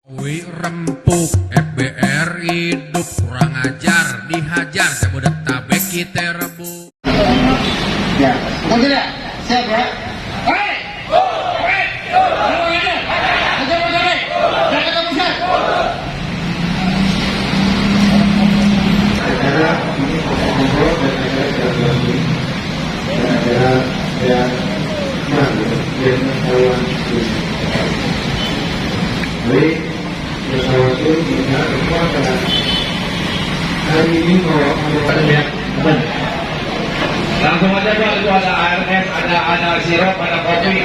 Wih rempuk, FBR hidup kurang ajar, dihajar Jabodetabek kita rebut. Ya, betul tidak? Siap ya? Hei! Hei! Semuanya! Jabodetabek! Jakarta Pusat! Acara ini pokok-pokok dan acara dan acara yang yang hewan. Baik, bersawatu kita semua pada hari ini kalau ada banyak langsung aja Pak, itu ada ARS, ada sirup, ada kopi.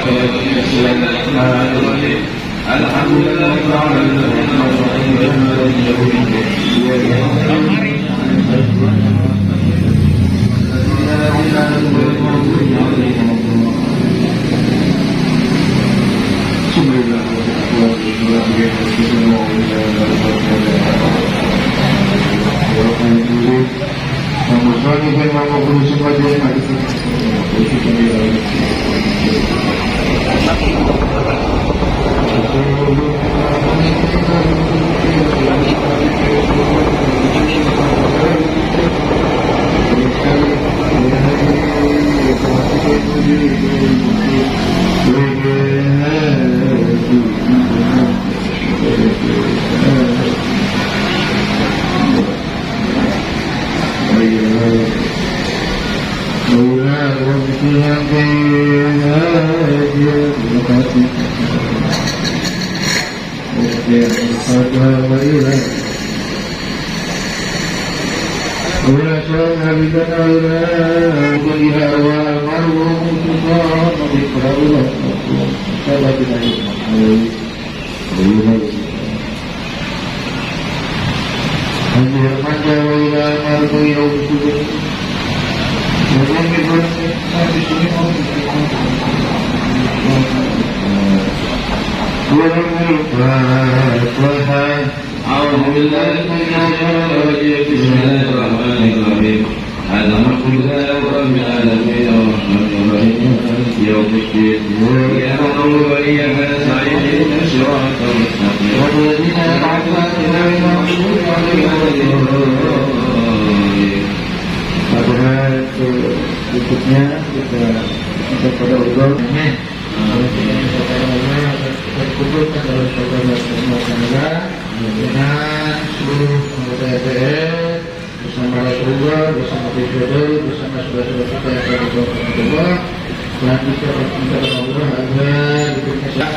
berikutnya kita pada Allah berkumpulkan dalam saudara semua tangga dengan seluruh anggota DPR bersama Rasulullah, bersama Bidadari, bersama saudara-saudara kita yang telah dibawakan Allah dan kita berminta kepada Allah agar hidupnya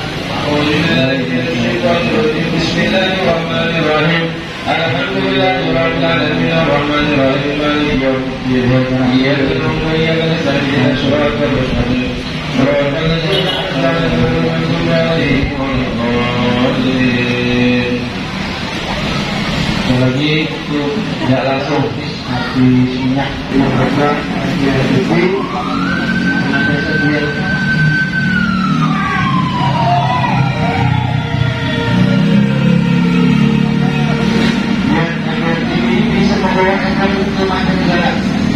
Bismillahirrahmanirrahim. Alhamdulillahirabbil alamin arrahmanir rahim maliki yaumiddin iyyaka na'budu wa iyyaka nasta'in ihdinas siratal mustaqim siratal ladzina an'amta 'alaihim lagi itu tidak langsung hati minyak yang bergerak hati hati ada sedia bisa membawakan kami ke mana negara.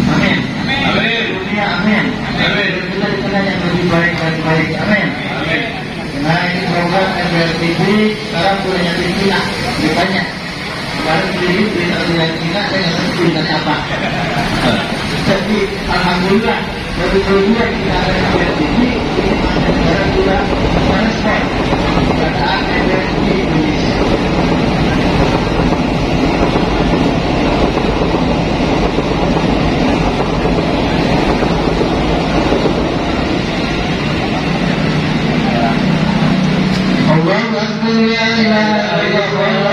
Amin. Amin. Dunia, amin. Amin. Kita dikenal yang lebih baik dan baik. Amin. Amin. Nah ini program MBLTV sekarang punya pimpinan lebih banyak. Sekarang beli pimpinan Cina dengan satu pimpinan apa? Jadi alhamdulillah dari kedua kita ada MBLTV ini ada negara sudah merespon keadaan MBLTV Indonesia. Allahu Akbar, la ilaha illallah,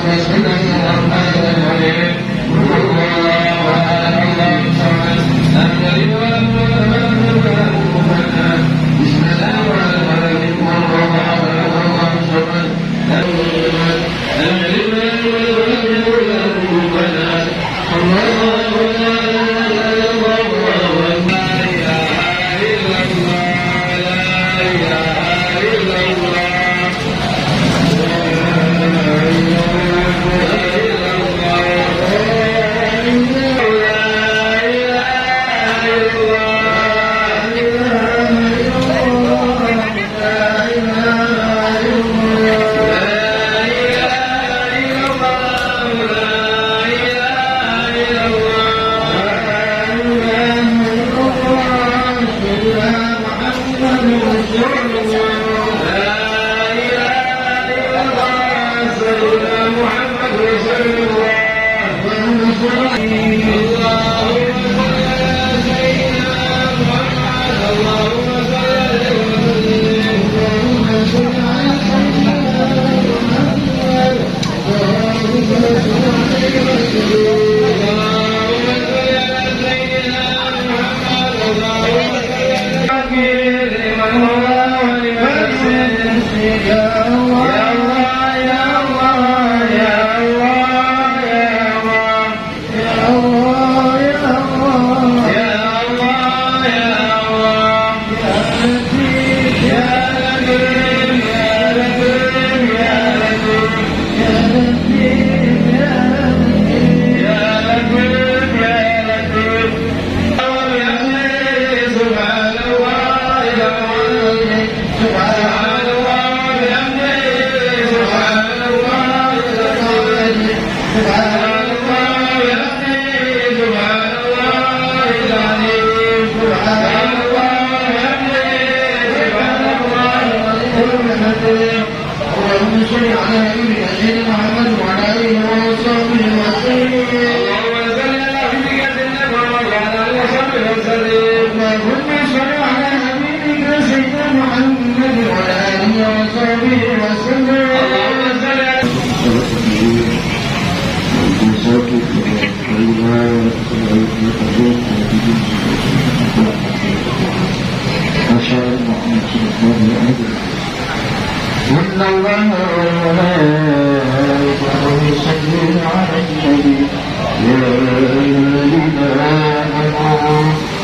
bismillahirrahmanirrahim. Allahu akbar, Allahu samad, lam yalid wa lam yulad. Bismillahirrahmanirrahim. Allahu samad, lam yalid wa lam yulad. Allahu على نبينا سيدنا محمد وعلى آله وصحبه وسلم. اللهم صل على حبيبك سيدنا محمد وعلى آله وصحبه وسلم. اللهم صل على حبيبك سيدنا محمد وعلى آله وصحبه وسلم. اللهم صل على إن الله وملائكته يصلون على النبي يا أيها الذين آمنوا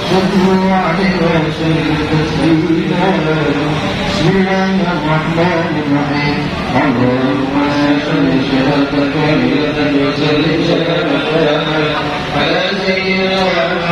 صلوا عليه وسلموا تسليما. بسم الله الرحمن الرحيم. اللهم صل صلاة كاملة وسلم سلاما تاما على سيدنا محمد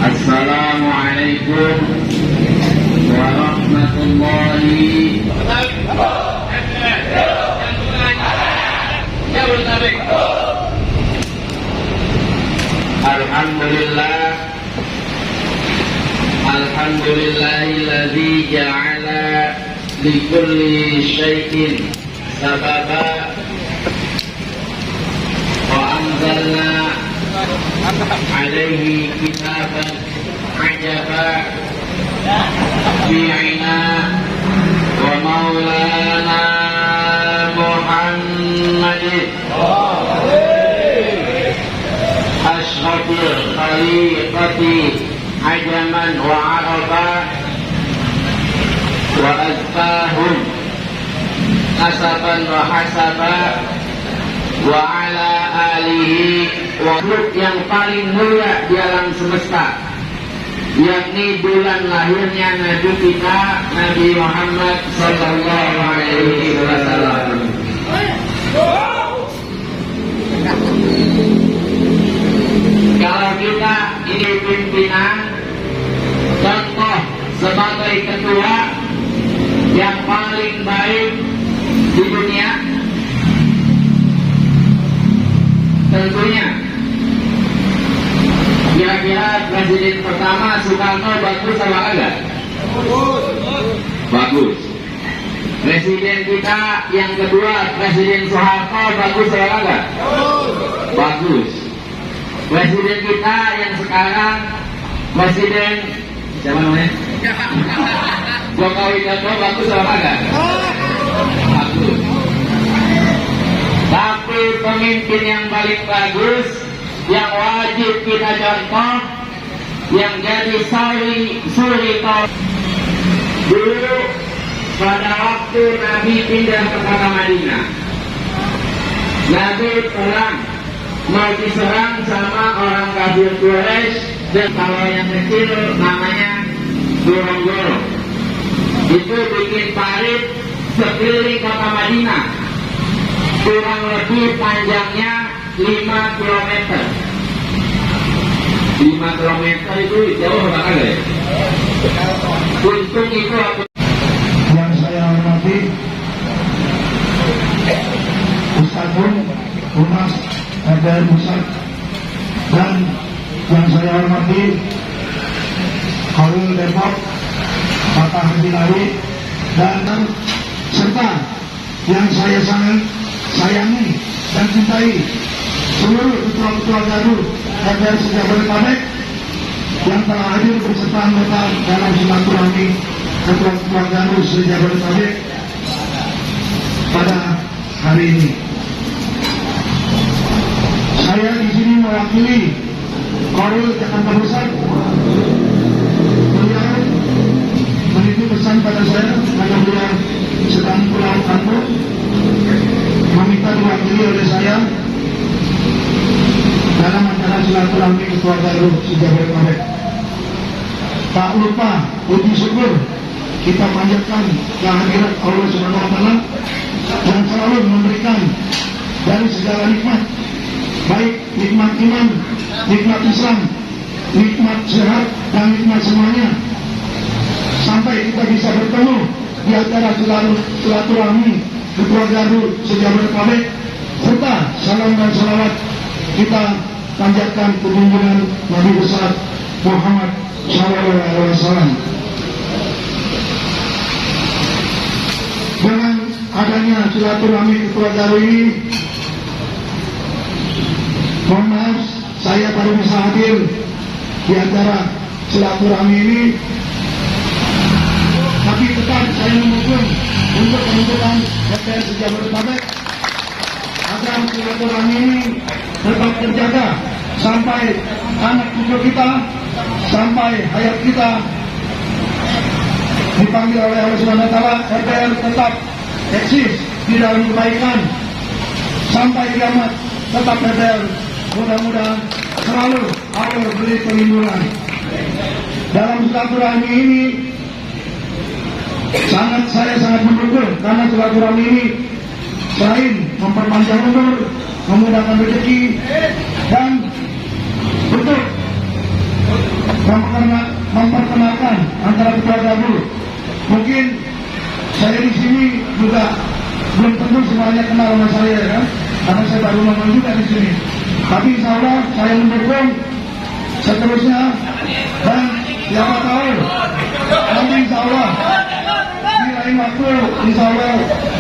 Assalamualaikum warahmatullahi Alhamdulillahilladzi ja'ala likulli syai'in sababa wa anzalna alaihi kitaban ajaba fi'ina wa maulana Muhammadin ashrafil khaliqati ajaman wa araba wa azbahum nasaban wa hasaba wa ala alihi wa yang paling mulia di alam semesta, yakni bulan lahirnya Nabi kita Nabi Muhammad sallallahu alaihi wasallam. Kalau kita ini pimpinan, contoh sebagai ketua yang paling baik di dunia, tentunya kira-kira presiden pertama Soekarno bagus apa enggak? Bagus. Presiden kita yang kedua Presiden Soeharto bagus apa enggak? Bagus. Presiden kita yang sekarang, Presiden siapa namanya? Jokowi Widodo bagus apa enggak? Bagus. Tapi pemimpin yang paling bagus, yang wajib kita contoh, yang jadi suri dulu pada waktu Nabi pindah ke kota Madinah. Nabi perang mau diserang sama orang kafir Quraisy, dan kalau yang kecil namanya Gorong-Goro. Itu bikin parit sekeliling kota Madinah, kurang lebih panjangnya 5 km. 5 km itu jauh banget ya. Untung itu aku Yang saya hormati Ustadz Umas RDR Pusat, dan yang saya hormati Khalil Depok, Bapak Haji Nawi, dan serta yang saya sangat sayangi dan cintai seluruh ketua-ketua gardu RDR Jabodetabek yang telah hadir beserta anggota dalam silaturahmi ketua-ketua gardu Jabodetabek pada hari ini. Saya di sini mewakili Korwil Jakarta Pusat. Beliau menitip pesan pada saya karena beliau sedang pulang kampung, meminta diwakili oleh saya dalam acara silaturahmi ketua gardu Jabodetabek. Tak lupa puji syukur kita panjatkan kehadirat Allah Subhanahu wa Ta'ala yang selalu memberikan dari segala nikmat, baik nikmat iman, nikmat Islam, nikmat sehat, dan nikmat semuanya, sampai kita bisa bertemu di acara silaturahmi ketua gardu Jabodetabek, serta salam dan salawat kita panjatkan ke junjungan Nabi besar Muhammad SAW. Dengan adanya silaturahmi ketua gardu ini, mohon maaf saya baru bisa hadir di acara silaturahmi ini, tapi tetap saya memohon untuk pembentukan DPR Jabodetabek agar silaturahmi ini tetap terjaga sampai anak cucu kita, sampai hayat kita dipanggil oleh Allah Subhanahu wa Ta'ala. DPR tetap eksis di dalam kebaikan sampai kiamat. Tetap DPR mudah-mudahan selalu Allah beri perlindungan. Dalam silaturahmi ini saya sangat mendukung, karena silaturahmi ini selain memperpanjang umur, memudahkan rezeki, dan untuk memperkenalkan antara ketua gardu. Mungkin saya di sini juga belum tentu semuanya kenal sama saya, kan? Karena saya baru nonton juga di sini. Tapi insya Allah saya mendukung seterusnya, dan siapa tahu nanti insya Allah di lain waktu insya Allah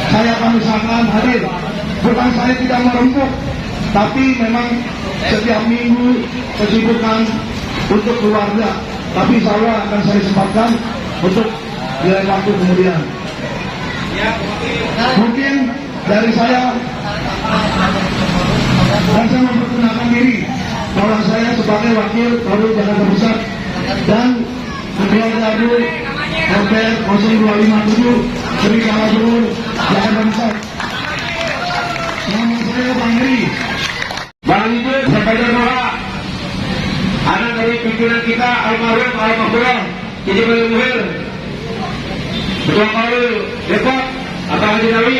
saya akan usahakan hadir. Bukan saya tidak merempuk, tapi memang setiap minggu kesibukan untuk keluarga. Tapi insya Allah akan saya sempatkan untuk di lain waktu kemudian. Mungkin dari saya, dan saya memperkenalkan diri bahwa saya sebagai wakil Gardu Jakarta Pusat dan ketua gardu RDR 0257 Sri Kalajur Jakarta Pusat. Nama saya Bang Heri. Bang itu sepeda doa anak dari pimpinan kita almarhum almarhum Kiji Muhir, Ketua Korwil Depok Bapak Haji Nawi,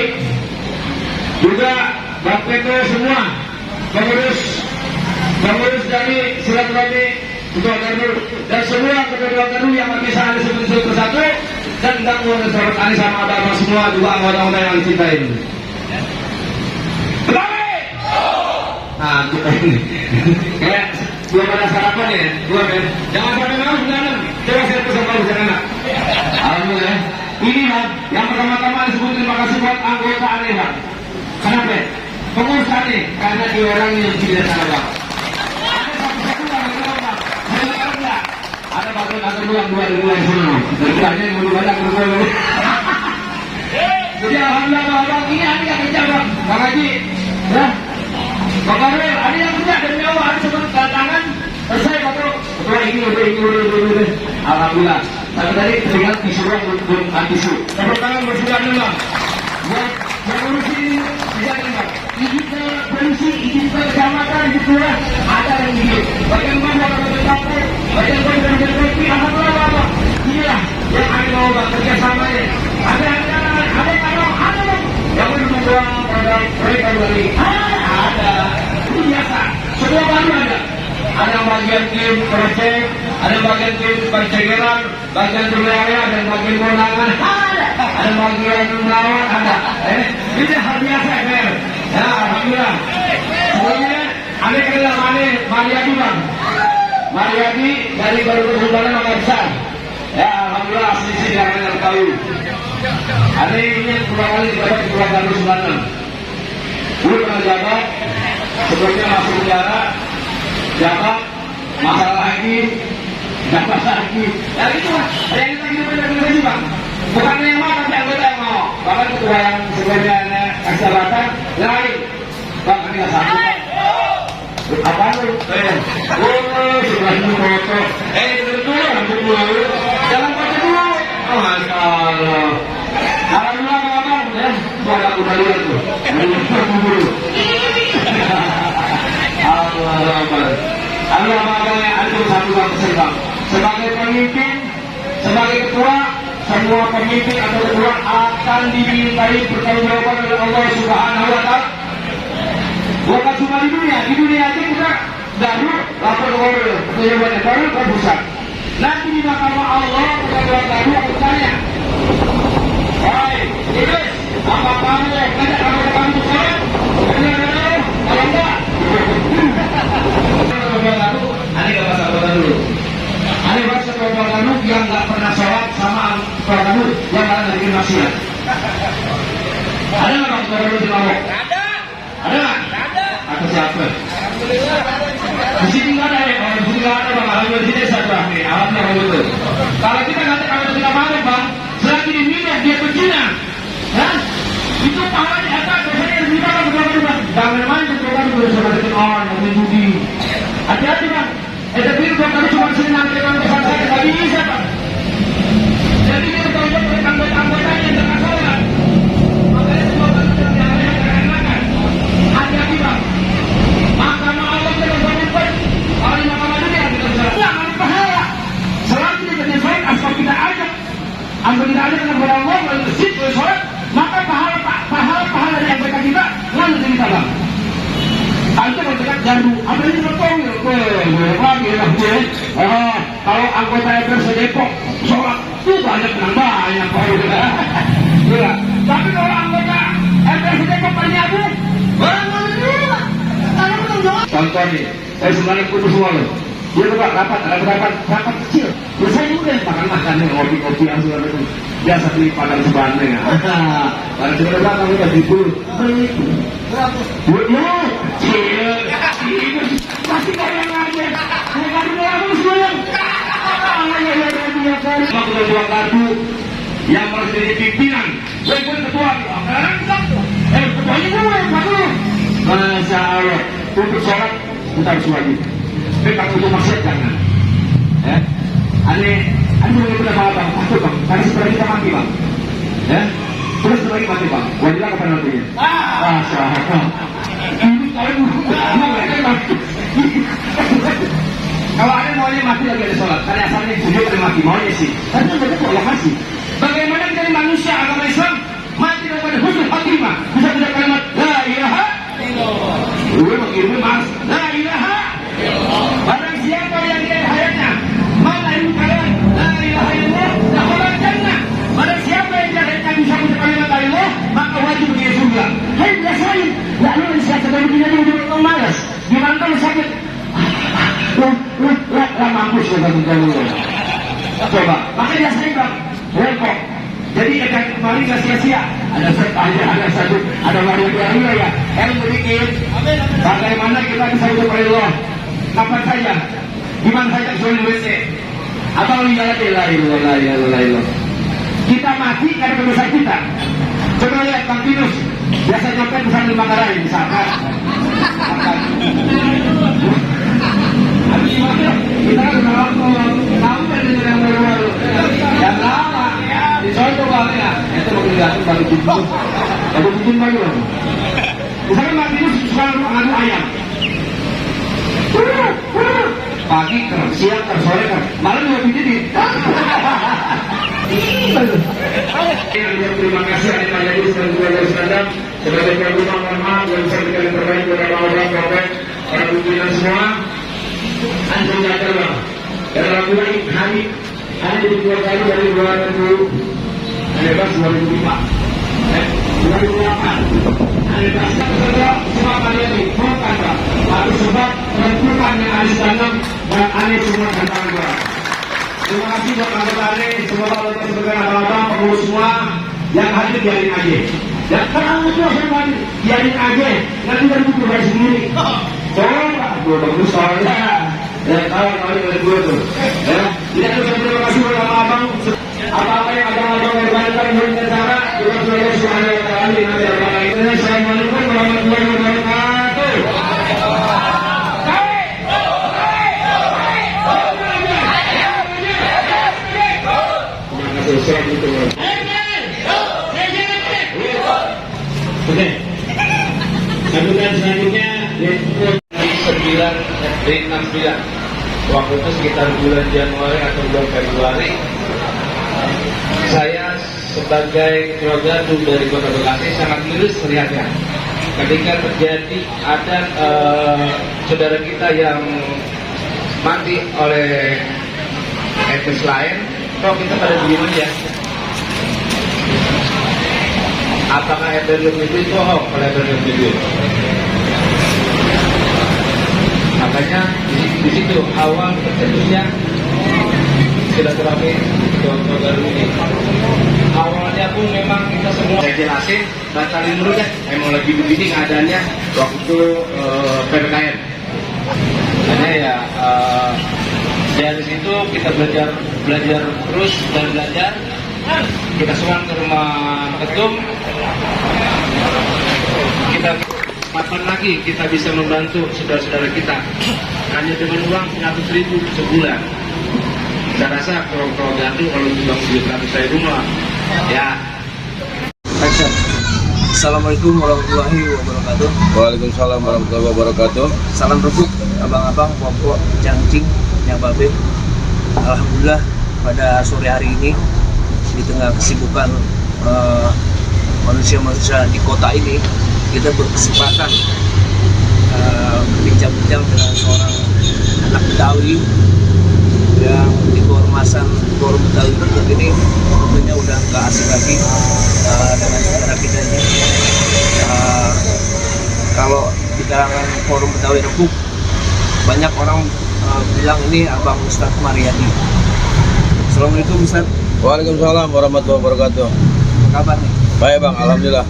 juga Bang Peto semua pengurus dari silaturahmi ketua gardu, dan semua ketua gardu yang bisa ada sebut persatu, dan tanggung sahabat Ani sama abang semua juga anggota-anggota yang dicintai. Nah, kita ini kayak belum ada sarapan ya, belum ya. Jangan sampai malam jangan. Coba saya pesan kalau jangan. Alhamdulillah. Ini Bang, yang pertama-tama disebut terima kasih buat anggota aneh Bang. Kenapa? Pengurus aneh, karena dia orang yang tidak salah Bang. akan pulang dua semua. Kerjanya yang lebih banyak dulu. Jadi alhamdulillah bang, ini ada yang kerja bang, Bang Haji, ya. Bang Karel, ada yang kerja demi Allah, ada sebelum tangan selesai betul. Betul ini. Alhamdulillah. Saya tadi tinggal disuruh belum tisu. Tepuk tangan bersilakan bang. Yang urusi ini tidak bang. Izin ke polisi, izin ke kecamatan, gitu lah. Ada yang izin. Bagian mana bagian dapur, bagian kopi, alhamdulillah bang. Inilah yang ada mau bang kerjasama ini. Ada yang berdua produk mereka beli. Ada. Itu biasa. Semua baru ada. Ada yang bagian tim project, ada yang bagian tim pencegahan, bagian wilayah dan bagian kewenangan. Ada bagian melawan ada. Ini hal biasa kan. Ya alhamdulillah. Semuanya ada kerja Mariadi bang. Mariadi dari baru Sultan Makassar. Ya alhamdulillah asli sih jangan tahu. Ada ini dua kali dibawa di Pulau Galuh Selatan. Dulu pernah jabat, sebelumnya masuk penjara, jabat, masalah lagi, jabat lagi. Ya itu lah, yang kita hidup benar-benar sih bang. Bukan yang mau, tapi anggota yang mau. Bahkan ketua yang sebelumnya kasih jabatan, lain. Bang, ini nggak sanggup. Apa lu? Sebelah ini foto. Itu rambut dulu. Jangan foto dulu. Oh, masya Allah. Alhamdulillah kawan ya, suara udah lihat tuh. Alhamdulillah ada satu bang. Sebagai pemimpin, sebagai ketua, semua pemimpin atau ketua akan dimintai pertanggungjawaban oleh Allah Subhanahu Wa Taala. Bukan cuma di dunia aja kita baru lapor ke pertanggungjawaban baru ke pusat. Nanti di mahkamah Allah pertanggungjawaban baru aku tanya. Hai, Iblis, apa kamu ngajak kamu sholat? Benar, kalau enggak? Ini gak bahasa keluarga dulu. Ini bahasa keluarga dulu yang gak pernah sholat sama keluarga dulu yang gak ada bikin maksiat. Ada gak bahasa keluarga dulu di Lombok? Ada. Ada gak? Ada. Atau siapa? Di sini gak ada ya? Di sini gak ada bang. Alhamdulillah di sini satu ahli. Alhamdulillah betul. Kalau kita kata kalau kita mau bang, selagi diminum dia berzina, ya? Itu pahalanya apa? Biasanya kita kan berdoa. Jangan main berdoa dulu sama dengan orang yang menjudi. Hati-hati bang. Tapi kalau cuma senang dengan pesan saya, nggak bisa bang. Jadi kita tahu anggota-anggotanya yang tak salah. Makanya semua yang diarahkan. Hati-hati bang. Mahkamah Allah kita berdoa. Kalau di mahkamah dunia kita bisa. Jangan pahala. Selagi kita berdoa, asal kita ajak. Ambil kita ajak dengan Allah, lalu masjid, lalu sholat, maka pahala yang mereka kita lalu kita bang. Itu kalau dekat gardu, apa ini bertong ya? Kalau anggota RT sedepok sholat itu banyak banyak. Tapi kalau anggota RT sedepok banyak bu, contoh nih, saya sebenarnya putus semua loh. Dia coba rapat kecil. Saya udah makan nih ngopi yang sudah itu biasa beli padang sebanding. Padang sebanding kamu udah dibul. Ya, pasti kalian aja. Bukan aku sekarang. Aku udah dua kartu yang harus jadi pimpinan. Saya pun ketua. Ketuanya gue, bagus. Masya Allah. Untuk sholat kita harus wajib. Tapi kalau untuk maksiat jangan. Ya, aneh boleh punya bang, takut bang. Tadi sebenarnya kita mati bang. Ya, terus lagi mati bang. Wajiblah kapan nantinya? Masya Allah. Ini kalian kalau ada maunya mati lagi ada sholat. Karena asalnya sujud ada mati maunya sih. Tapi mereka tuh Allah kasih. Bagaimana dari manusia agama Islam mati daripada husnul khatimah bisa tidak kalimat la ilaha illallah. Gue mengirim mas la ilaha. Barang siapa yang dia hayatnya mana ilmu kalian la ilaha illallah dakhala jannah. Barang siapa yang dia hayatnya bisa mengucapkan kalimat la ilaha maka wajib dia surga. Hai biasain lalu siapa yang begini dia malas gimana kalau sakit mampus ya coba makanya biasanya bang repot jadi akan kembali ke sia-sia ada satu ada waria ya ilmu dikit bagaimana kita bisa ucap Allah kapan saja gimana saja soal WC Abang lihat la ilaha illallah. Kita mati karena dosa kita. Coba lihat Bang Pinus, biasa nyampe pesan di Manggarai misalkan. Kita kan tahu kan yang baru-baru. Yang lama, dicontoh Bang ya. Itu mungkin langsung baru bikin. Baru bikin baru. Misalkan Bang Pinus suka ngadu ayam. Pagi kan, siang kan, sore kan, malam juga bikin. Terima kasih atas majelis dan keluarga Islam sebagai pengguna mohon dan sampaikan yang terbaik kepada orang bapak para pimpinan semua. Antum nyatakan dalam laporan hari di keluarga dari 2008 ada pasal semua kalian ini bukan Pak, harus sebab menentukan yang ada tanam dan ada semua tantangan. Terima kasih buat anggota semoga Allah sebagai abang-abang pengurus semua yang hadir biarin aja. Dan terang itu semua biarin aja, nanti baru berbuat sendiri. Soalnya, gue bagus soalnya. Ya tahu dari gue tuh. Ya, tidak usah terima kasih buat abang-abang. Apa-apa yang abang-abang berbantuan dengan cara juga sudah suara kali nanti abang ini. Assalamualaikum warahmatullahi wabarakatuh. Oke. Sambutan selanjutnya dari 69. Waktu itu sekitar bulan Januari atau bulan Februari, saya sebagai Rogadu dari Kota Bekasi sangat miris melihatnya ketika terjadi ada saudara kita yang mati oleh etnis lain. Kok kita pada diem aja? Apakah FPR itu bohong oleh FPR itu? Makanya di situ awal terjadinya silaturahmi Rogadu ini. Awalnya pun memang kita semua saya jelasin, batalin dulu deh. Emang lagi begini keadaannya waktu PPKM. Karena ya dari situ kita belajar terus dan belajar. Kita semua ke rumah ketum. Kita kapan lagi kita bisa membantu saudara-saudara kita hanya dengan uang 100.000 sebulan. Saya rasa kalau Rogadu kalau juga 700.000 rumah ya. Assalamualaikum warahmatullahi wabarakatuh. Waalaikumsalam warahmatullahi wabarakatuh. Salam rebuk abang-abang, pokok, cangcing, yang babe. Alhamdulillah pada sore hari ini di tengah kesibukan manusia-manusia di kota ini, kita berkesempatan berbincang-bincang dengan seorang anak Betawi yang di keormasan Forum Betawi Rebuk ini tentunya udah nggak asing lagi dengan saudara kita ini. Kalau di kalangan Forum Betawi Rebuk banyak orang bilang ini Abang Ustadz Mariadi. Assalamualaikum Ustadz. Waalaikumsalam warahmatullahi wabarakatuh. Apa kabar nih? Baik bang, alhamdulillah.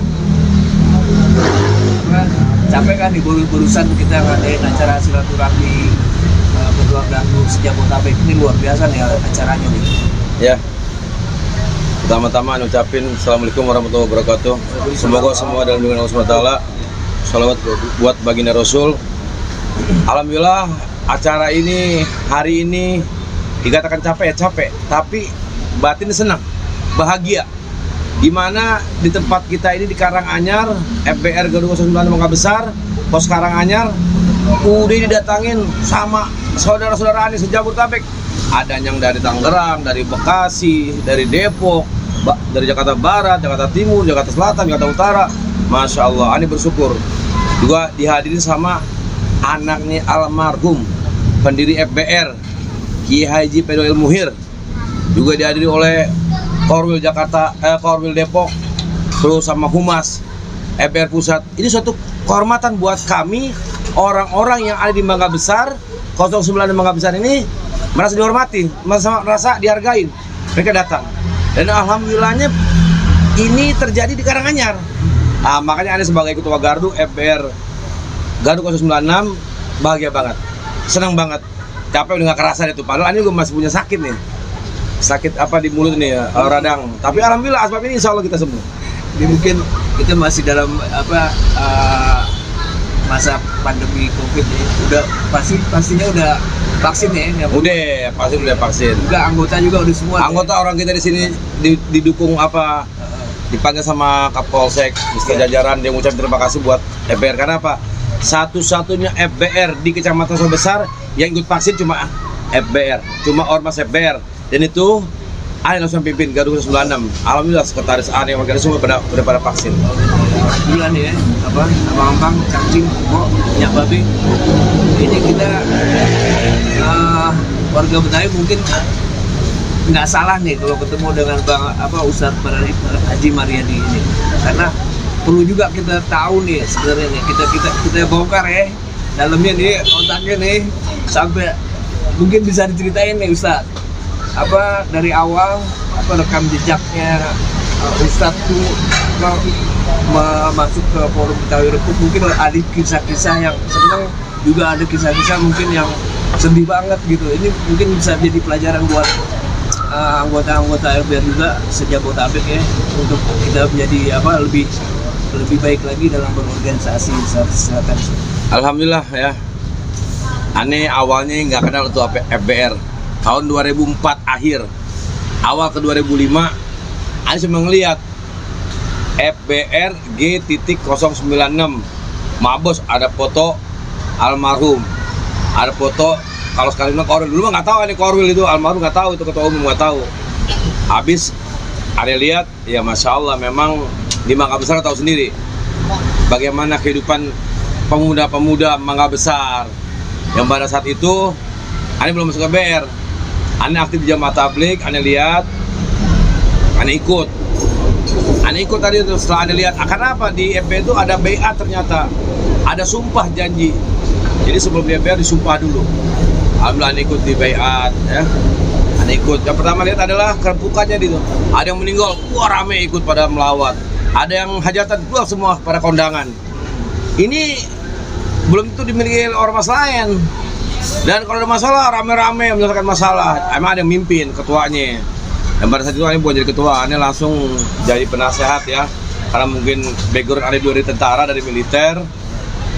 Capek kan di barusan kita ngadain acara silaturahmi Ketua Ganggu Sejabotabek. Ini luar biasa nih acaranya nih. Ya. Pertama-tama ngucapin Assalamualaikum warahmatullahi wabarakatuh. Semoga semua dalam lindungan Allah SWT. Salawat buat baginda Rasul. Alhamdulillah acara ini hari ini dikatakan capek ya capek, tapi batin senang, bahagia. Dimana di tempat kita ini di Karanganyar, FBR Gedung 09 Mangga Besar, Pos Karanganyar, udah didatangin sama saudara-saudara ini sejabotabek. Ada yang dari Tangerang, dari Bekasi, dari Depok, dari Jakarta Barat, Jakarta Timur, Jakarta Selatan, Jakarta Utara. Masya Allah, ini bersyukur. Juga dihadirin sama anaknya almarhum pendiri FBR, Kiai Haji Pedoil Muhir. Juga dihadiri oleh Korwil Jakarta, Korwil Depok, terus sama Humas FBR Pusat. Ini suatu kehormatan buat kami, orang-orang yang ada di Mangga Besar, 09 di Mangga Besar ini merasa dihormati, merasa dihargain. Mereka datang. Dan alhamdulillahnya ini terjadi di Karanganyar. Nah, makanya Anda sebagai Ketua Gardu FBR Gardu 096 bahagia banget, senang banget. capek udah nggak kerasa itu. Padahal ini gue masih punya sakit nih. Sakit apa di mulut nih ya, radang. Tapi alhamdulillah asbab ini insya Allah kita sembuh. Ini mungkin kita masih dalam masa pandemi COVID ini. Udah pastinya udah vaksin ya. Udah, pasti udah vaksin. Juga anggota juga udah semua. Anggota orang kita di sini didukung apa? Dipanggil sama Kapolsek, Mister Jajaran, dia ngucap terima kasih buat FBR. Karena apa? Satu-satunya FBR di Kecamatan Sawah Besar yang ikut vaksin cuma FBR, cuma ormas FBR. Dan itu Ane langsung pimpin Gardu 96. Alhamdulillah sekretaris Ane warga semua udah pada vaksin. Bulan ya, abang-abang, cacing, kok, minyak babi. Ini kita warga Betawi mungkin nggak salah nih kalau ketemu dengan Ustadz Haji Mariadi ini, karena perlu juga kita tahu nih sebenarnya nih kita bongkar ya dalamnya nih, otaknya nih, sampai mungkin bisa diceritain nih Ustadz dari awal rekam jejaknya Ustadz tuh masuk ke Forum Betawi Repuk. Mungkin ada kisah-kisah yang senang, juga ada kisah-kisah mungkin yang sedih banget gitu. Ini mungkin bisa jadi pelajaran buat anggota-anggota FBR juga sejabotabek ya, untuk kita menjadi lebih baik lagi dalam berorganisasi. Silakan. Alhamdulillah ya. Ane awalnya nggak kenal tuh FBR. Tahun 2004 akhir, awal ke 2005, Ane cuma ngeliat FBR G.096 Mabos, ada foto almarhum, ada foto. Kalau sekali bilang Korwil, dulu mah nggak tahu ini Korwil itu almarhum, nggak tahu itu ketua umum, nggak tahu. Habis ada lihat, ya masya Allah, memang di Mangga Besar tahu sendiri bagaimana kehidupan pemuda-pemuda Mangga Besar yang pada saat itu Ane belum masuk ke BR. Ane aktif di Jamaah Tabligh, Ane lihat, Ane ikut tadi itu. Setelah Ane lihat, karena apa di FB itu ada baiat, ternyata ada sumpah janji. Jadi sebelum di FBR disumpah dulu. Alhamdulillah Ane ikut di baiat ya. Ane ikut. Yang pertama lihat adalah kerempukannya gitu. Ada yang meninggal, wah rame ikut pada melawat. Ada yang hajatan, wah semua pada kondangan. Ini belum tentu dimiliki ormas lain. Dan kalau ada masalah, rame-rame menyelesaikan masalah. Emang ada yang mimpin, ketuanya. Dan pada saat itu Ane bukan jadi ketua, Ane langsung jadi penasehat ya. Karena mungkin background Ane dari tentara, dari militer,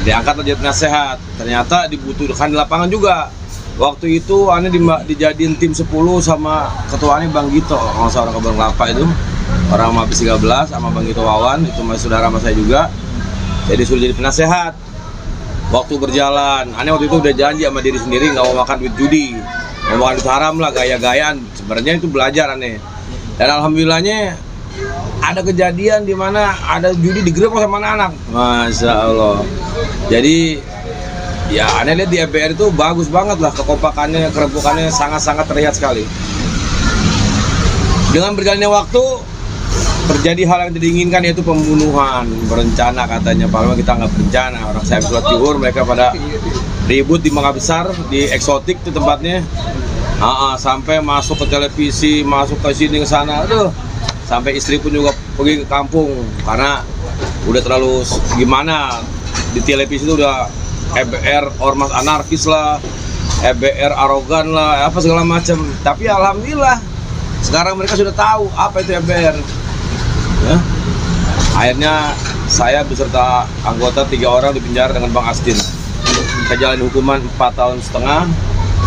diangkat jadi penasehat. Ternyata dibutuhkan di lapangan juga. Waktu itu Ane dijadiin tim 10 sama ketua Ane Bang Gito, orang Kebun Kelapa itu, orang Mabes 13 sama Bang Gito Wawan, itu masih saudara sama saya juga. Jadi sudah jadi penasehat. Waktu berjalan, Ane waktu itu udah janji sama diri sendiri nggak mau makan duit judi, nggak mau makan duit haram lah, gaya-gayaan. Sebenarnya itu belajar Ane. Dan alhamdulillahnya ada kejadian di mana ada judi digerebek sama anak-anak, masya Allah. Jadi ya Ane lihat di FBR itu bagus banget lah, kekompakannya, kerempukannya sangat-sangat terlihat sekali. Dengan berjalannya waktu terjadi hal yang tidak diinginkan, yaitu pembunuhan berencana katanya. Padahal kita nggak berencana. Orang saya sholat zuhur, mereka pada ribut di Mangga Besar, di Eksotik itu tempatnya. Sampai masuk ke televisi, masuk ke sini ke sana. Aduh, sampai istri pun juga pergi ke kampung karena udah terlalu gimana. Di televisi itu udah FBR ormas anarkis lah, FBR arogan lah, apa segala macam. Tapi alhamdulillah sekarang mereka sudah tahu apa itu FBR ya. Akhirnya saya beserta anggota 3 orang dipenjara dengan Bang Astin. Saya jalani hukuman 4,5 tahun,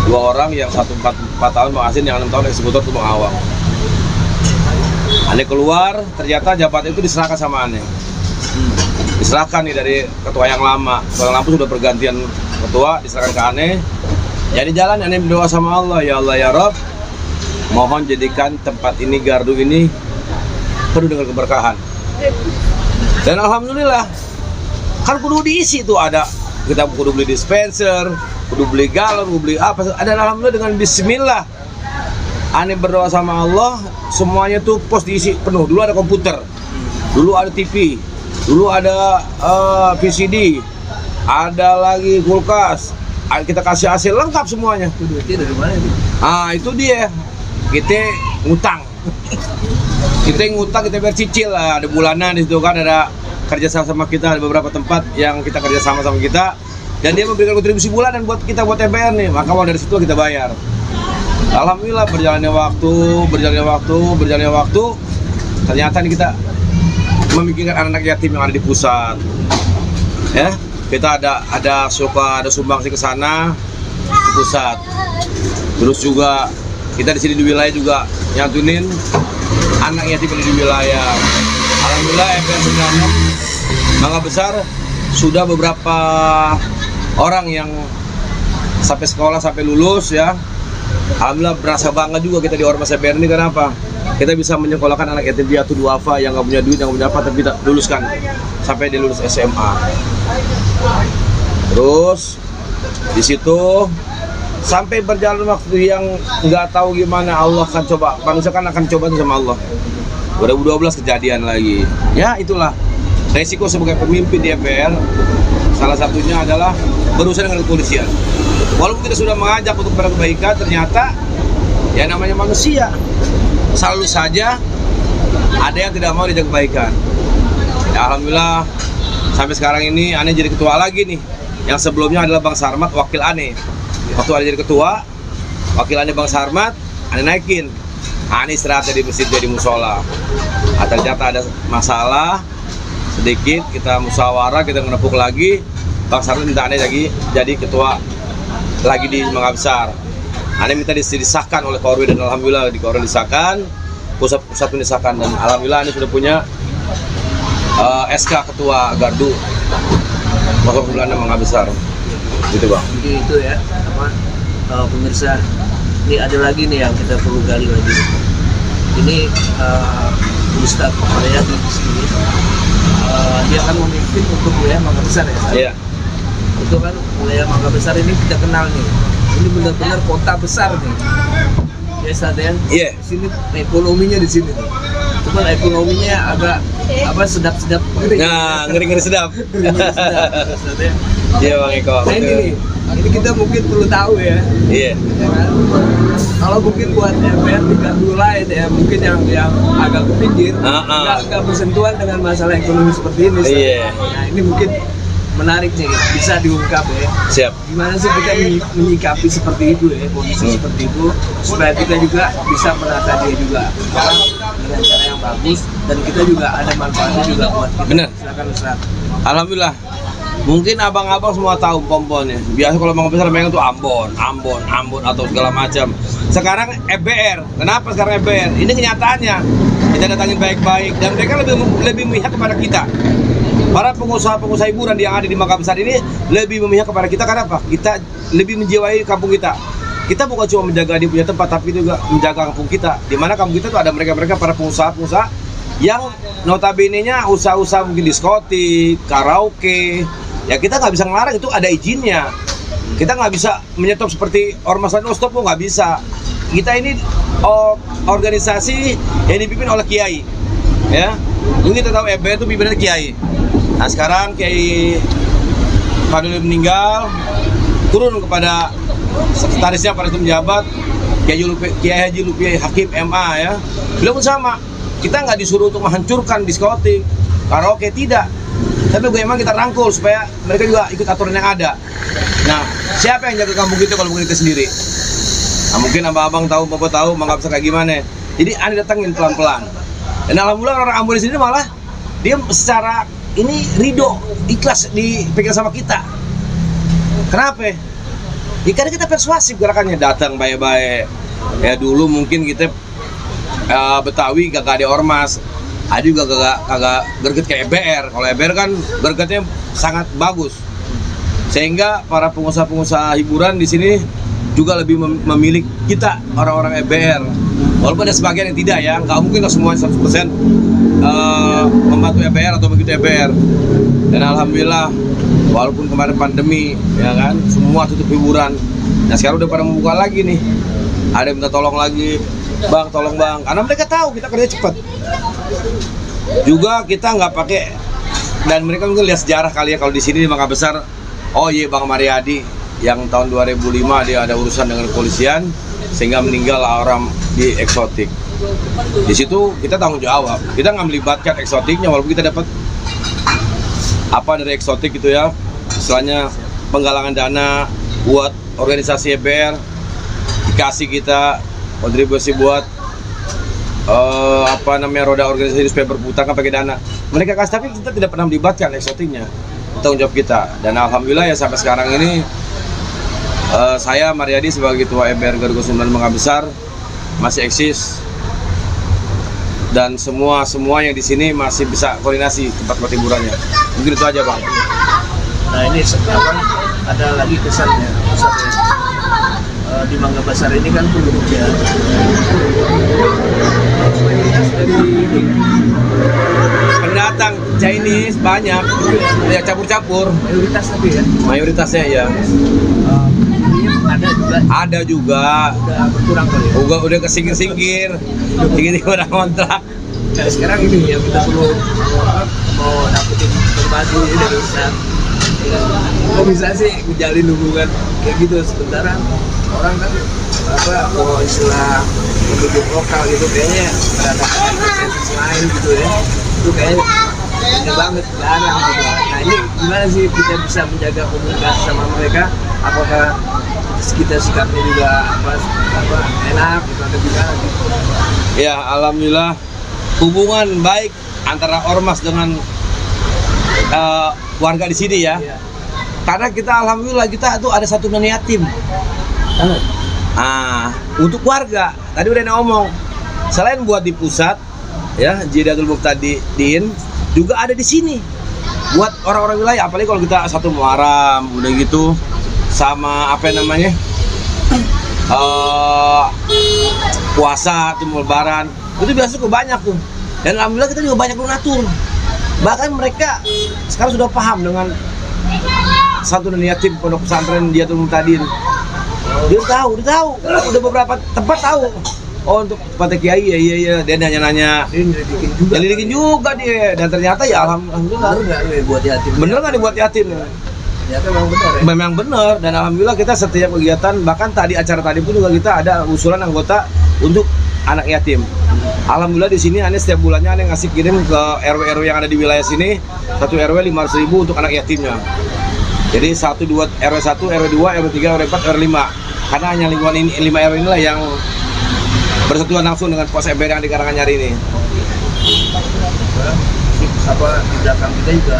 2 orang, yang 4 tahun Bang Astin, yang 6 tahun eksekutor itu Bang Awang. Ane keluar, ternyata jabatan itu diserahkan sama Ane. Diserahkan nih dari ketua yang lama. Ketua yang lama sudah pergantian ketua, diserahkan ke Ane. Jadi jalan Ane berdoa sama Allah, ya Allah ya Rob, mohon jadikan tempat ini, gardu ini penuh dengan keberkahan. Dan alhamdulillah kan kudu diisi tuh, ada kita kudu beli dispenser, kudu beli galon, kudu beli apa. Ada alhamdulillah dengan bismillah. Ane berdoa sama Allah, semuanya tuh pos diisi penuh. Dulu ada komputer, dulu ada TV, dulu ada VCD, ada lagi kulkas, kita kasih hasil lengkap semuanya. Itu duitnya dari mana itu? Itu dia, kita ngutang. Kita ngutang, kita biar cicil lah, ada bulanan di situ kan, ada kerja sama kita, ada beberapa tempat yang kita kerja sama kita. dan dia memberikan kontribusi bulanan buat kita, buat MPR nih, maka uang dari situ kita bayar. Alhamdulillah berjalannya waktu, ternyata nih kita memikirkan anak-anak yatim yang ada di pusat. Ya, kita ada sumbangsi ke sana di pusat. Terus juga kita di sini di wilayah juga nyantunin anak yatim yang di wilayah. Alhamdulillah MPR 96 Mangga Besar sudah beberapa orang yang sampai sekolah, sampai lulus ya. Alhamdulillah berasa bangga juga kita di Ormas MPR ini. Kenapa? Kita bisa menyekolahkan anak yatim piatu duafa yang nggak punya duit, yang nggak punya apa, tapi kita luluskan sampai dia lulus SMA. Terus di situ sampai berjalan waktu yang nggak tahu gimana, Allah akan coba, manusia kan akan coba sama Allah. 2012 kejadian lagi. Ya itulah resiko sebagai pemimpin di MPR. Salah satunya adalah berurusan dengan kepolisian. Walaupun kita sudah mengajak untuk berkebaikan, ternyata ya namanya manusia, selalu saja ada yang tidak mau diajak kebaikan. Ya, alhamdulillah sampai sekarang ini Ane jadi ketua lagi nih. Yang sebelumnya adalah Bang Sarmat, wakil Ane. Waktu Ane jadi ketua, wakil Ane Bang Sarmat, Ane naikin. Ane istirahat di masjid, jadi musola. Ternyata ada masalah sedikit, kita musyawarah, kita menepuk lagi. Bang Sarmat minta Ane lagi jadi ketua lagi di Mangga Besar. Ane minta disahkan oleh Korwi, dan alhamdulillah di Korwi disahkan, pusat pun disahkan, dan alhamdulillah Ane sudah punya SK ketua Gardu Mangga Bulan Mangga Besar. Gitu Bang. Jadi itu ya, pemirsa, ini ada lagi nih yang kita perlu gali lagi. Ini Ustadz Maria di sini, dia akan memimpin untuk wilayah Mangga Besar ya. Iya. Itu kan wilayah Mangga Besar ini kita kenal nih. Ini benar-benar kota besar nih. Ya Saden. Iya. Di sini ekonominya di sini. Cuman ekonominya agak sedap-sedap ngeri. Nah, ngeri-ngeri sedap. Saden. Iya Bang Eko. Nah ini kita mungkin perlu tahu ya. Iya. Ya kan? Kalau mungkin buat MPR di Gardu lain ya, mungkin yang agak ke pinggir, nggak bersentuhan dengan masalah ekonomi seperti ini. Iya. Nah ini mungkin menarik nih, bisa diungkap ya. Siap. Gimana sih kita menyikapi seperti itu ya, kondisi seperti itu, supaya kita juga bisa menata dia juga dengan cara yang bagus, dan kita juga ada manfaatnya juga buat kita. Bener. Silakan Ustaz. Alhamdulillah. Mungkin abang-abang semua tahu pomponnya. Biasa kalau Mangga Besar pengen tuh Ambon atau segala macam. Sekarang FBR. Kenapa sekarang FBR? Ini kenyataannya. Kita datangin baik-baik, dan mereka lebih memihak kepada kita. Para pengusaha hiburan yang ada di Mangga Besar ini lebih memihak kepada kita. Karena apa? Kita lebih menjiwai kampung kita. Kita bukan cuma menjaga dia punya tempat, tapi juga menjaga kampung kita. Di mana kampung kita tuh ada mereka para pengusaha yang notabene-nya usaha-usaha mungkin diskotik, karaoke. Ya kita nggak bisa ngelarang, itu ada izinnya. Kita nggak bisa menyetop seperti ormas lain, stop kok nggak bisa. Kita ini organisasi yang dipimpin oleh Kiai. Ya, mungkin kita tahu FBR itu pimpinannya Kiai. Nah sekarang Kiai Fadil meninggal, turun kepada sekretarisnya pada itu menjabat Kiai Haji Lutfi Hakim MA ya. Beliau pun sama. Kita nggak disuruh untuk menghancurkan diskotik, karaoke, tidak. Tapi bagaimana kita rangkul supaya mereka juga ikut aturan yang ada. Nah, siapa yang jaga kampung kita kalau bukan kita sendiri? Nah, mungkin abang-abang tahu, bapak tahu, Mangga Besar kayak gimana. Jadi Anda datangin pelan-pelan. Dan alhamdulillah orang Ambon di sini malah dia secara ini ridho, ikhlas dipegang sama kita. Kenapa? Ya karena kita persuasif gerakannya, datang baik-baik. Ya dulu mungkin kita Betawi kagak ada ormas. Ada juga kagak gerget kayak EBR. Kalau EBR kan gergetnya sangat bagus, sehingga para pengusaha hiburan di sini juga lebih memilih kita orang-orang EBR. Walaupun ada sebagian yang tidak ya, nggak mungkin semua 100% membantu EBR atau begitu EBR. Dan alhamdulillah, walaupun kemarin pandemi ya kan, semua tutup hiburan. Nah sekarang udah pada membuka lagi nih. Ada yang minta tolong lagi, Bang, tolong Bang, karena mereka tahu kita kerja cepat. Juga kita nggak pakai, dan mereka mungkin lihat sejarah kali ya kalau di sini di Mangga Besar. Oh iya, Bang Mariadi yang tahun 2005 dia ada urusan dengan kepolisian sehingga meninggal orang di eksotik. Di situ kita tanggung jawab. Kita nggak melibatkan eksotiknya, walaupun kita dapat apa dari eksotik gitu ya, istilahnya penggalangan dana buat organisasi EBR, dikasih kita kontribusi buat roda organisasi ini supaya berputar kan pakai dana. Mereka kasih tapi kita tidak pernah melibatkan eksotiknya, tanggung jawab kita. Dan alhamdulillah ya sampai sekarang ini saya Mariadi sebagai ketua EBR Garuda 9 Mangga Besar masih eksis, dan semua yang di sini masih bisa koordinasi tempat hiburannya. Mungkin itu aja Bang. Nah ini ada lagi kesannya di Mangga Besar ini kan penduduknya pendatang Chinese banyak, ya campur-campur. mayoritas tapi ya. Mayoritasnya ya. Ada juga. Udah berkurang kali ya. Udah kesingkir-singkir, dikit udah kontrak. Nah, sekarang ini ya kita perlu mau dapetin informasi dari Ustaz. Kok bisa sih menjalin hubungan kayak gitu, sementara orang kan kalau istilah penduduk lokal gitu kayaknya ada aktivitas lain gitu ya, itu kayaknya ini banget jarang gitu. Nah ini gimana sih kita bisa menjaga komunikasi sama mereka? Apakah kita sikapnya juga enak gitu atau gimana gitu? Ya alhamdulillah hubungan baik antara ormas dengan warga di sini ya. Iya. Karena kita alhamdulillah kita tuh ada satu non yatim. Untuk warga tadi udah ngomong, selain buat di pusat ya Jidatul Muftadin juga ada di sini buat orang-orang wilayah, apalagi kalau kita satu Muharram udah gitu sama puasa tuh Lebaran itu biasa cukup banyak tuh, dan alhamdulillah kita juga banyak donatur. Bahkan mereka sekarang sudah paham dengan satu yatim pondok pesantren Jidatul Muftadin. Dia tahu, udah beberapa tempat tahu. Oh untuk tempatnya Kiai ya, dia nanya-nanya. Dia nyelidikin juga dia, dan ternyata ya alhamdulillah. Bener nggak nih buat yatim? Bener nggak dibuat yatim? Ternyata memang benar ya. Memang bener, dan alhamdulillah kita setiap kegiatan, bahkan acara tadi pun juga kita ada usulan anggota untuk anak yatim. Alhamdulillah di sini Ane setiap bulannya Ane ngasih kirim ke RW yang ada di wilayah sini, satu RW 500.000 untuk anak yatimnya. Jadi RW 1, RW 2, RW 3, RW 4, RW 5. Karena hanya lingkungan ini 5 RW inilah yang bersentuhan langsung dengan pos EBR yang di Karanganyar ini. Di belakang kita juga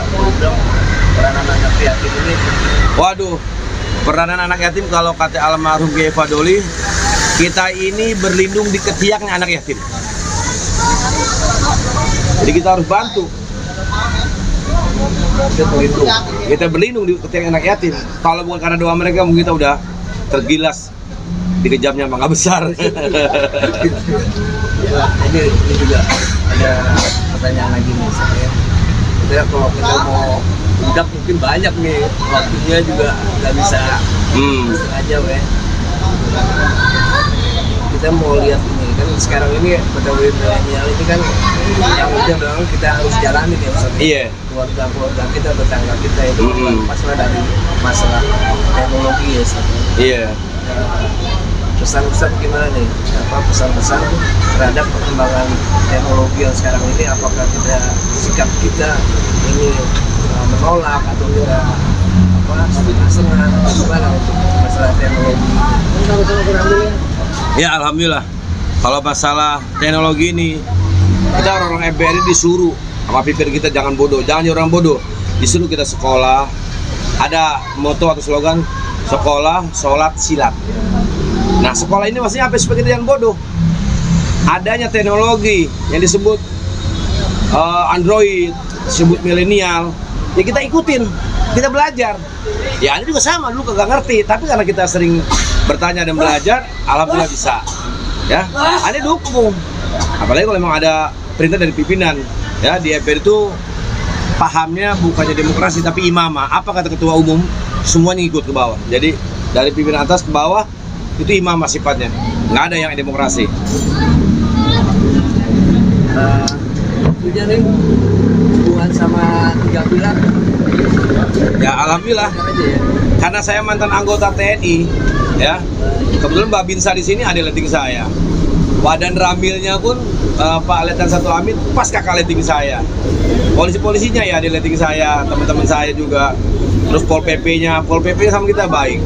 peranan anak yatim ini. Waduh, peranan anak yatim kalau kata almarhum Kiai Fadoli, kita ini berlindung di ketiaknya anak yatim. Jadi kita harus bantu. Kita berlindung di ketiak anak yatim. Kalau bukan karena doa mereka, mungkin kita udah tergilas dikejamnya Mangga Besar. Ya, ini juga ada pertanyaan lagi nih saya. Kita kalau kita mau budak mungkin banyak nih, waktunya juga nggak bisa sengaja ya. Kita mau lihat ini kan sekarang ini pegawai milenial ini kan yang udah bilang kita harus jalanin ya Ustaz. Iya. Keluarga kita, tetangga kita itu masalah dari masalah teknologi ya Ustaz. Iya. Pesan-pesan gimana nih? Pesan-pesan terhadap perkembangan teknologi yang sekarang ini, apakah sikap kita ini menolak atau kita setengah-setengah atau gimana untuk masalah teknologi? Ya alhamdulillah. Kalau masalah teknologi ini, kita orang-orang EBR ini disuruh sama pimpinan kita jangan bodoh, jangan jadi orang bodoh. Disuruh kita sekolah. Ada moto atau slogan sekolah, sholat, silat. Nah sekolah ini maksudnya apa supaya kita jangan bodoh? Adanya teknologi yang disebut Android, disebut milenial, ya kita ikutin, kita belajar. Ya ini juga sama, dulu kagak ngerti, tapi karena kita sering bertanya dan belajar, alhamdulillah bisa. Ya, Ane dukung. Apalagi kalau memang ada perintah dari pimpinan, ya di EBR itu pahamnya bukannya demokrasi tapi imamah. Apa kata ketua umum? Semuanya ikut ke bawah. Jadi dari pimpinan atas ke bawah itu imamah sifatnya. Nggak ada yang demokrasi. Tentunya nih hubungan sama 3 pilar. Ya alhamdulillah. Karena saya mantan anggota TNI, ya. Kebetulan Mbak Binsa di sini ada letting saya. Wadan ramilnya pun Pak Letnan Satu Amin pas kakak letting saya. Polisi-polisinya ya ada letting saya, teman-teman saya juga. Terus Pol PP-nya sama kita baik.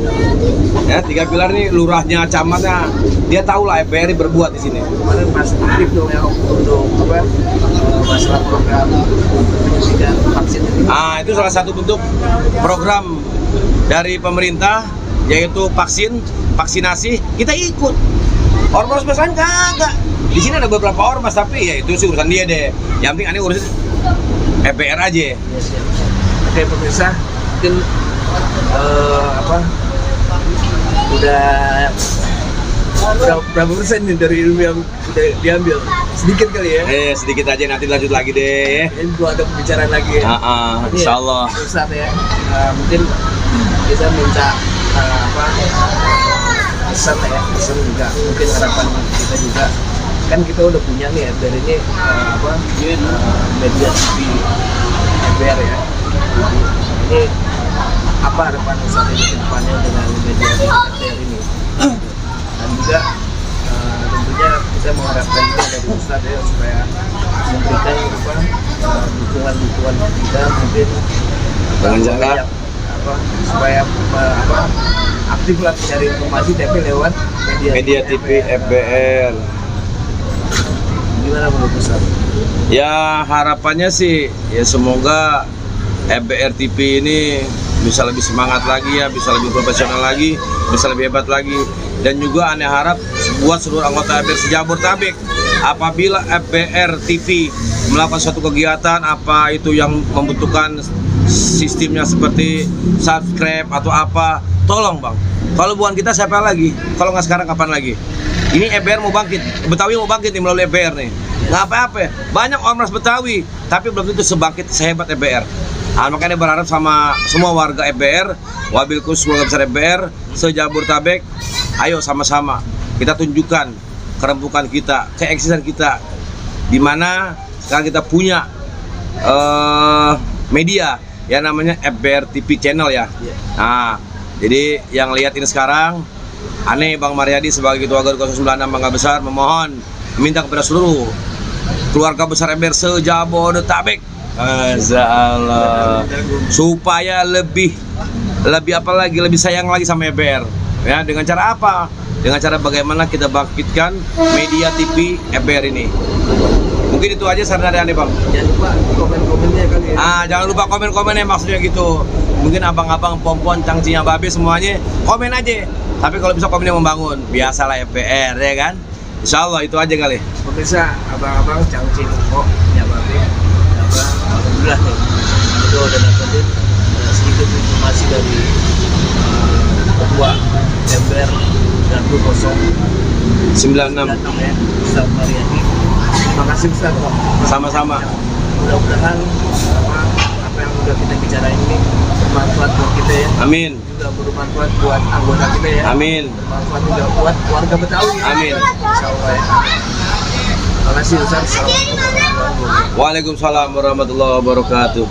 Ya, 3 pilar nih, lurahnya, camatnya, dia tahu lah FBR berbuat di sini. Kemarin masih aktif dong ya untuk apa masalah program penyuntikan vaksin ini. Itu salah satu bentuk program dari pemerintah, yaitu vaksinasi, kita ikut. Ormas lain kagak. Di sini ada beberapa ormas, tapi ya itu sih urusan dia deh. Yang penting aneh urusan FBR aja. Ya, siap. Oke pemirsa, mungkin udah berapa persen nih dari ilmu yang udah diambil? Sedikit kali ya? Sedikit aja, nanti lanjut lagi deh. Ini gua ada pembicaraan lagi ya. Insya Allah. Ustaz ya, mungkin kita minta pesan juga, mungkin harapan kita juga. Kan kita udah punya nih FBR ini media TV FBR ya. Ini apa harapan Ustaz ini ke depannya dengan media FBR ini? Dan juga tentunya kita mengharapkan juga dari Ustaz ya supaya memberikan dukungan kita mungkin dengan cara supaya aktif lah cari informasi tapi lewat media TV FBR. Gimana menurut Ustaz? Ya harapannya sih ya semoga FBR TV ini bisa lebih semangat lagi ya, bisa lebih profesional lagi, bisa lebih hebat lagi. Dan juga aneh harap buat seluruh anggota FBR Sejabodetabek, apabila FBR TV melakukan suatu kegiatan apa itu yang membutuhkan sistemnya seperti subscribe atau apa, tolong bang, kalau bukan kita siapa lagi? Kalau nggak sekarang kapan lagi? Ini FBR mau bangkit, Betawi mau bangkit nih melalui FBR nih. Nggak apa-apa, banyak ormas Betawi, tapi belum tentu sebangkit sehebat FBR. Makanya berharap sama semua warga FBR, wabil khusus keluarga besar FBR Sejabodetabek, ayo sama-sama kita tunjukkan kerempukan kita, keeksisan kita, di mana sekarang kita punya media yang namanya FBR TV Channel ya. Nah, jadi yang lihat ini sekarang, aneh Bang Mariadi sebagai Ketua Garda 09 Mangga Besar memohon meminta kepada seluruh keluarga besar FBR Sejabodetabek, Allah, supaya lebih lebih sayang lagi sama FBR. Ya, dengan cara apa? Dengan cara bagaimana kita bangkitkan media TV FBR ini. Mungkin itu aja saran dari aneh bang. Jangan lupa komen-komennya kali ya. Jangan lupa komen-komennya, maksudnya gitu. Mungkin abang-abang, pompon, cangcinya babe semuanya komen aja. Tapi kalau bisa komen yang membangun, biasalah FBR ya kan. Insya Allah itu aja kali. Pemirsa, abang-abang, cangcing, ya babe, alhamdulillah nih. Itu udah dapetin sedikit informasi dari Ketua FBR dan 96 ya, Ustaz Mariadi. Terima kasih Ustaz. Sama-sama. Mudah-mudahan apa yang udah kita bicarain ini bermanfaat buat kita ya. Amin. Juga bermanfaat buat anggota kita ya. Amin. Bermanfaat juga buat warga Betawi. Amin. Insyaallah ya. Terima kasih Ustaz. Assalamualaikum warahmatullahi wabarakatuh. Waalaikumsalam warahmatullahi wabarakatuh.